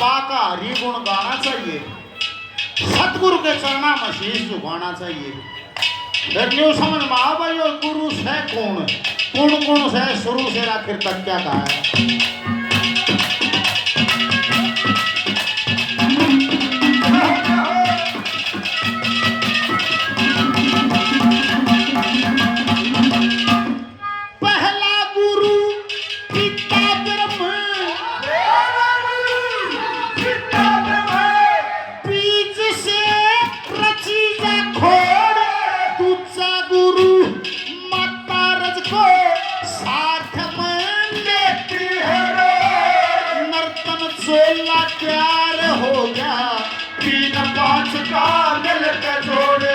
पाका हरि गुण गाना चाहिए, सतगुरु के चरणा में शीश झुकाना चाहिए। फिर न्यू समझ में आ भाई गुरु से कौन कौन से शुरू से आखिर तक क्या कहा है। प्यार हो गया 3-5 का मिल के जोड़े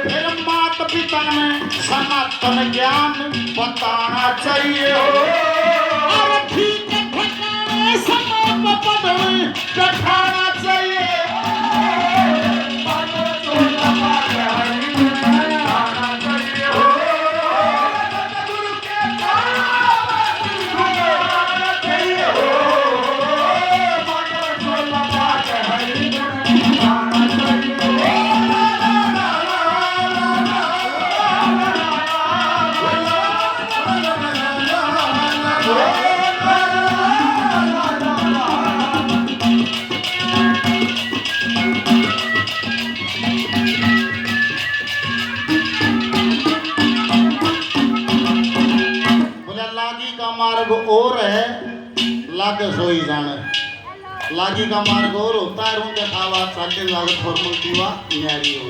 फिर माता पिता में सनातन ज्ञान बताना चाहिए और ठीक ठिकाने समय पर पढ़ने बैठाना चाहिए। मार्ग और है लागे सोई जाने, लागी का मार्ग और होता है रूम खावा चाटे लागत फॉर्मल पीवा न्यारी हो।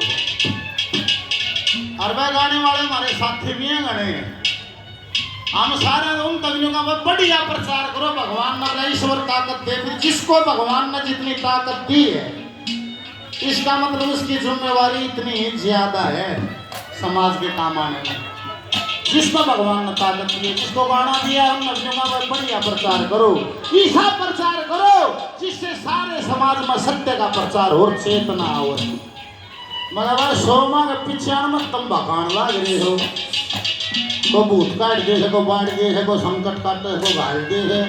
और वह गाने वाले हमारे साथी भी हैं गाने, हम सारे उन तगनियों का बढ़िया प्रचार करो। भगवान ने ईश्वर ताकत दे, फिर जिसको भगवान ने जितनी ताकत दी है इसका मतलब उसकी जिम्मेवारी इतनी ज्यादा है समाज के काम आने में। जिसको भगवान ने ताकत दी, जिसको गाना दिया उन नदियों का बढ़िया प्रचार करो, ऐसा प्रचार करो जिससे सारे समाज में सत्य का प्रचार और चेतना हो। मगर सोमा के पीछे में तुम भगान लाग रहे हो, को भूत काट दे से, को बांट दे से, को संकट काट दे से, को घाल दे से।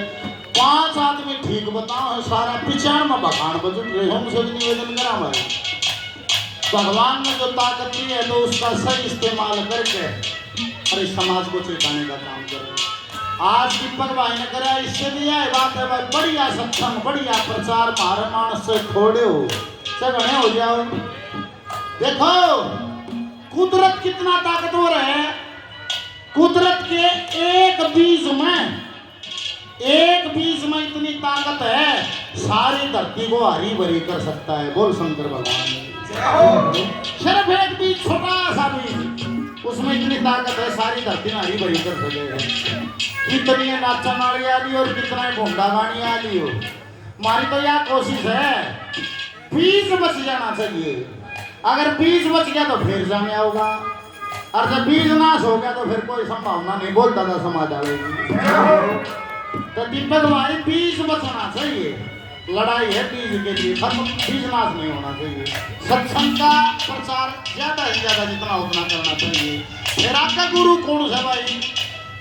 5 आदमी ठीक बताओ सारा पीछे में भगान बजुट रहे हो। मुझे निवेदन करा भाई, भगवान ने जो ताकत दी है तो उसका सही इस्तेमाल करके और इस समाज को चेताने का काम करें। आज दीपक भाई ने करा इससे दिया है बात है भाई, बढ़िया सत्संग बढ़िया प्रचार मारे मानस से थोड़े हो सगने हो जाओ। देखो कुदरत कितना ताकतवर है, कुदरत के एक बीज में इतनी ताकत है सारी धरती को हरी भरी कर सकता है। बोल शंकर भगवान, सिर्फ एक बीज छोटा सा बीज उसमें इतनी ताकत है सारी धरती में हरी भरी कर सकेगा। कितनी नाचन वाली आली और कितना घोंडा गानी आली हो, हमारी तो यह कोशिश है बीज बच जाना चाहिए। अगर बीज बच गया तो फिर जाने होगा, और जब बीज नाश हो गया तो फिर कोई संभावना नहीं बोलता था समाज आएगी। तो दीपक भाई बीज बचना चाहिए, लड़ाई है बीज के लिए, बीज नाश नहीं होना चाहिए। सत्संग का प्रचार ज्यादा से ज्यादा जितना उतना करना चाहिए। फिर आपका गुरु कौन सा भाई?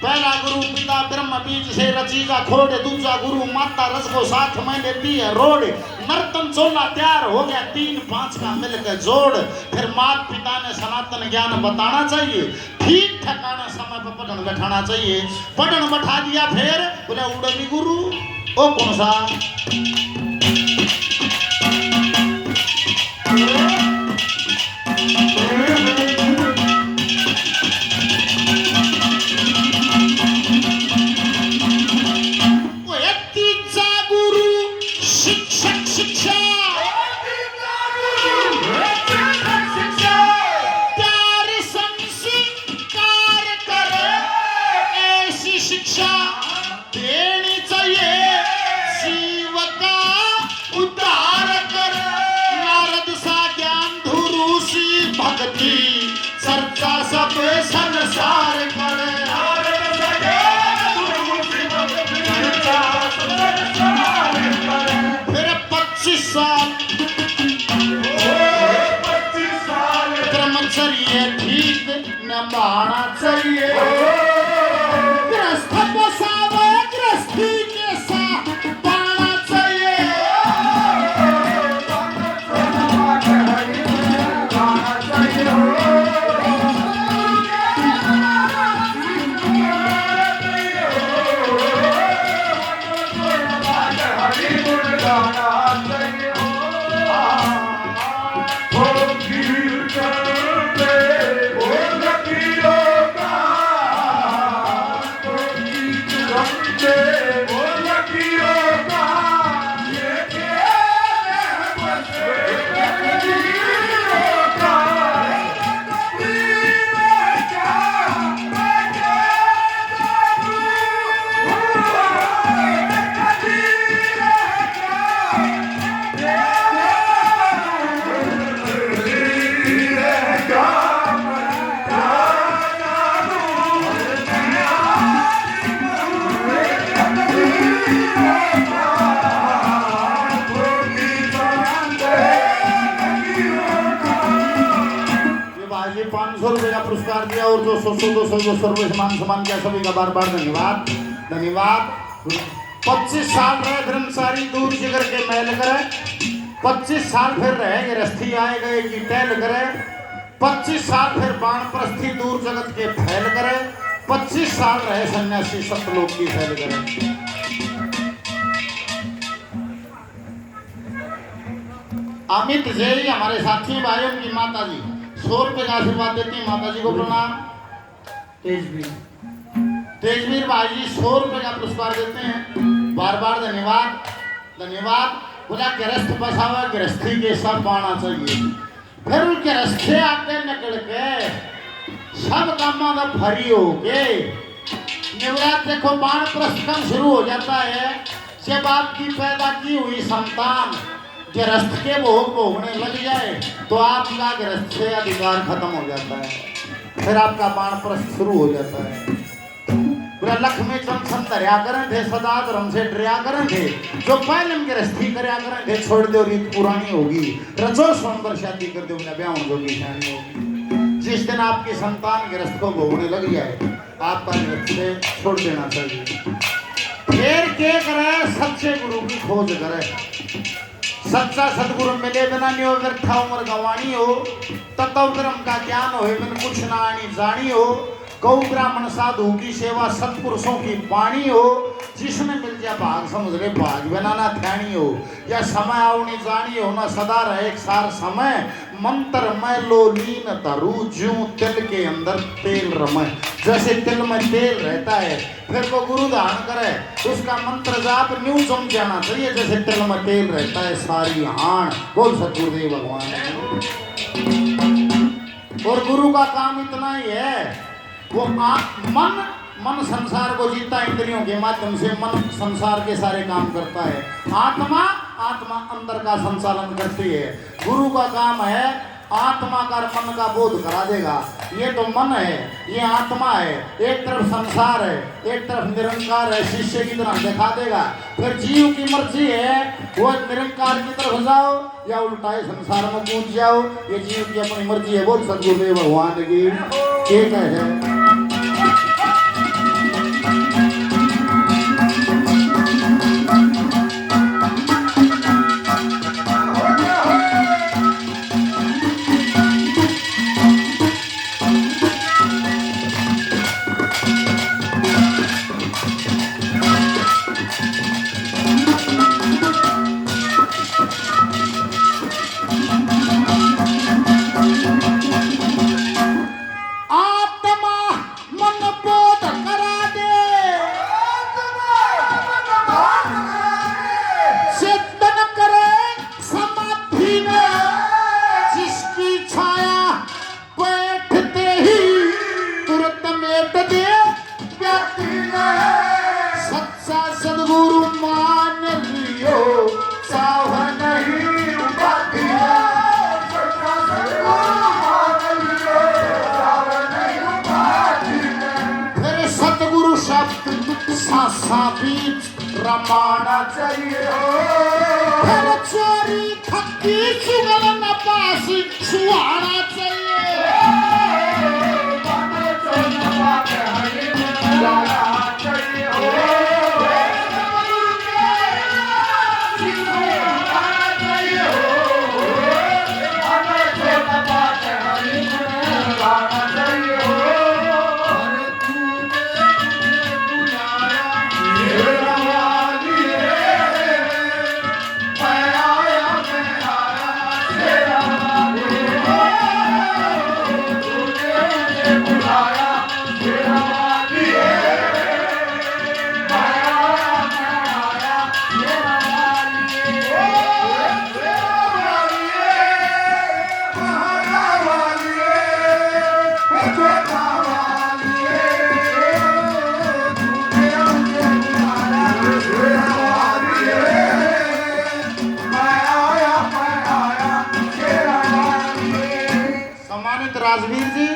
पहला गुरु पिता ब्रह्म बीज से रचीजा खोड़, दूसरा गुरु माता रस को साथ में देती है रोड, नर्तन चोला तैयार हो गया 3-5 का मिलकर जोड़। फिर माता पिता ने सनातन ज्ञान बताना चाहिए, ठीक ठिकाना समय पर पढ़न बैठाना चाहिए। पढ़न बैठा दिया फिर बोले उड़नी गुरु ओ कौन सा? ब्रह्मचर्य ठीक निभाना चाहिए। पुरस्कार दिया और जो 100-200 रुपये सम्मान किया, सभी का बार बार धन्यवाद धन्यवाद। 25 साल रहे धर्मसारी दूर जिगर के महल करे, 25 साल फिर रहे गृहस्थी आए गए की टहल करे, 25 साल फिर बाणप्रस्थी दूर जगत के फैल करे, 25 साल रहे सन्यासी सतलोक की फैल करे। अमित जय हमारे साथी भाइयों की माता जी 100 रुपये का आशीर्वाद देती हैं, माता जी को प्रणाम। तेजवीर भाई जी 100 रुपये का पुरस्कार देते हैं, बार बार धन्यवाद धन्यवाद। बोला गृहस्थ बसावा गृहस्थी के सब पाना चाहिए, फिर गृहस्थी आके निकल के सब कामों का भरी हो के निवृत्त देखो बाणप्रस्थ कम शुरू हो जाता है जब आपकी पैदा की हुई संतान गृहस्थ के भोग भोगने लग जाए तो आपका गृहस्थ से अधिकार खत्म हो जाता है, फिर आपका बाणप्रस्थ शुरू हो जाता है। पूरा लक्ष्मी चमसन दरिया करें थे, सदा धर्म से डरिया करें थे, जो पहले हम गृहस्थी करया करें थे, छोड़ दो रीत पुरानी होगी, रजो सोमवार शादी कर दो ब्याह जो निशानी होगी। जिस दिन आपकी संतान गृहस्थ को भोगने लग जाए आपका गृहस्थ से छोड़ देना चाहिए। फिर के करे सच्चे गुरु की खोज करे, सच्चा सदगुरु मिले बिना नहीं हो, व्यर्था उम्र गंवानी हो, तत्व कर्म का ज्ञान हो बिन कुछ ना आनी जानी हो, गौ ब्राह्मण साधु की सेवा सत्पुरुषों की पानी हो, जिसमें मिल जाए भाग समझ ले भाग बनाना ध्यानी हो, या समय आवनी जानी हो ना सदा रहे एक सार समय, मंत्र में लो लीन धरू ज्यों तिल के अंदर तेल रमे। जैसे तिल में तेल रहता है फिर वो गुरु धारण करे उसका मंत्र जाप न्यू जम जाना चाहिए, जैसे तिल में तेल रहता है सारी हाण। बोल सतगुरुदेव भगवान। और गुरु का काम इतना ही है, वो मन संसार को जीता, इंद्रियों के माध्यम से मन संसार के सारे काम करता है, आत्मा अंदर का संचालन करती है। गुरु का काम है आत्मा का मन का बोध करा देगा, ये तो मन है ये आत्मा है, एक तरफ संसार है एक तरफ निरंकार है, शिष्य की तरह दिखा देगा। फिर जीव की मर्जी है वो निरंकार की तरफ जाओ या उल्टा संसार में कूद जाओ, ये जीव की अपनी मर्जी है। बोल सतगुरुदेव भगवान की ठीक है। रमाना चाहिए फिर चोरी खक्की चुगल न पास सुहाना चाहिए। सम्मानित राजवीर जी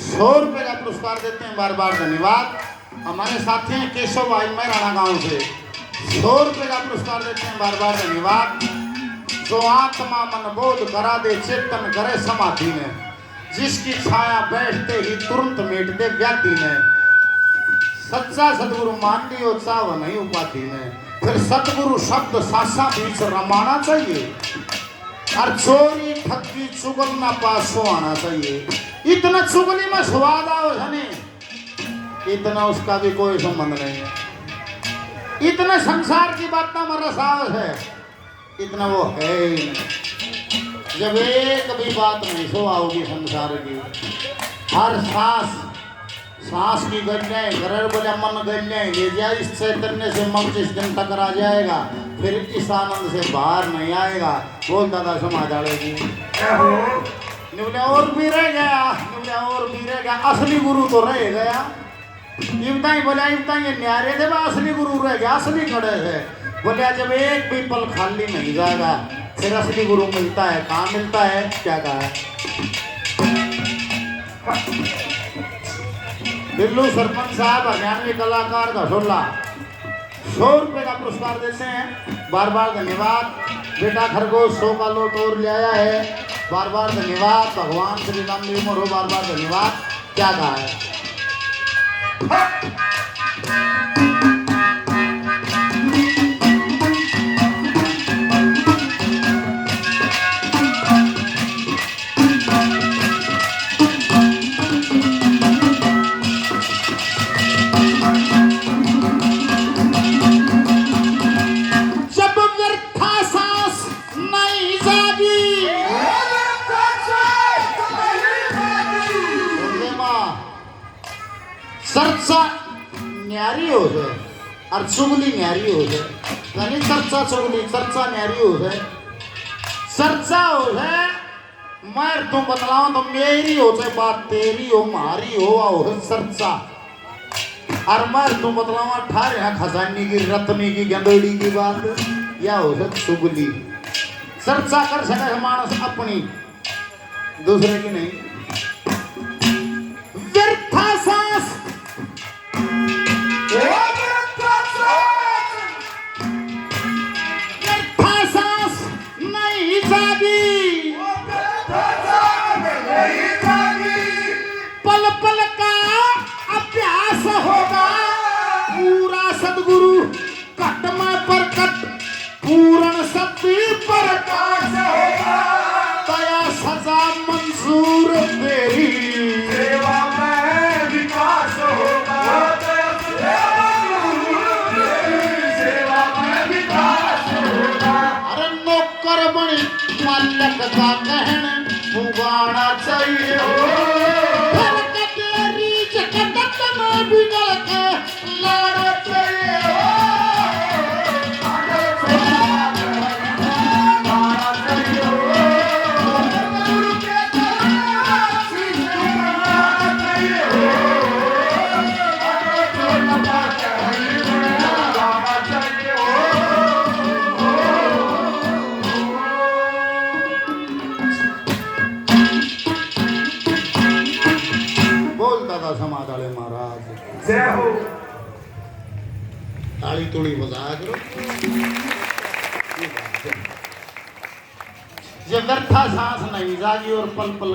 100 रुपये का पुरस्कार देते हैं, बार बार धन्यवाद। हमारे साथी हैं केशव भाई मैराना गांव से 100 रुपये का पुरस्कार देते हैं, बार बार धन्यवाद। जो आत्मा मन बोध करा दे चेतन करे समाधि में, जिसकी छाया बैठते ही तुरंत मेट दे व्याधि में, सच्चा सतगुरु मान लियो चाव नहीं उपाधि में। फिर सतगुरु शब्द सासा बीच रमाना चाहिए, और चोरी ठगी चुगल ना पास हो आना चाहिए। इतना चुगली में स्वाद आओ धनी, इतना उसका भी कोई संबंध नहीं है। इतना संसार की बात ना रसाव है, इतना वो है ही नहीं। जब एक भी बात नहीं सो आओगी संसार की, हर सांस की गलियाँ घर बोले मन गलियाँ ले जाए, इस चैतन्य से मन जिस दिन टकरा जाएगा फिर इस आनंद से बाहर नहीं आएगा। बोल दादा समाज आएगी निवले और भी रह गया, निवले और भी रह गया, असली गुरु तो रह गया। इवता ही बोला इवता ये न्यारे थे, असली गुरु रह गया, असली खड़े है। बोले जब एक भी पल खाली नहीं जाएगा फिर असली गुरु मिलता है, कहाँ मिलता है, क्या कहा है। दिल्लू सरपंच साहब हरियाणवी कलाकार घटोला 100 रुपये का पुरस्कार देते हैं, बार बार धन्यवाद। बेटा खरगोश 100 का लोट और ले आया है, बार बार धन्यवाद। भगवान श्री राम की उम्र हो, बार बार धन्यवाद। क्या कहा है। चर्चा न्यारी हो जाए और चुगली न्यारी हो जाए, यानी चर्चा चुगली, चर्चा न्यारी हो जाए। चर्चा हो जाए मैं तुम बतलाऊं तो मेरी हो जाए बात, तेरी हो मारी हो चर्चा। और मैं तुम बतलाऊं ठार यहाँ खजानी की रत्नी की गंदोड़ी की बात, या हो जाए चुगली। चर्चा कर सके मानस अपनी, दूसरे की नहीं। व्यर्था सांस नहीं जागी, पल पल का अभ्यास होगा, पूरा सदगुरु कट में प्रकट, पूर्ण सत्य प्रकाश होगा। दया सजा मंजूर तेरी, सेवा में विकास होगा। मालक का कहन उगाना चाहिए, फिर कटेरी चकदक में बिगड़ के लाना चाहिए। समाज वाले महाराज जय हो, ताली तोड़ी बजा करो। ये व्यर्था सांस नहीं जागी और पल पल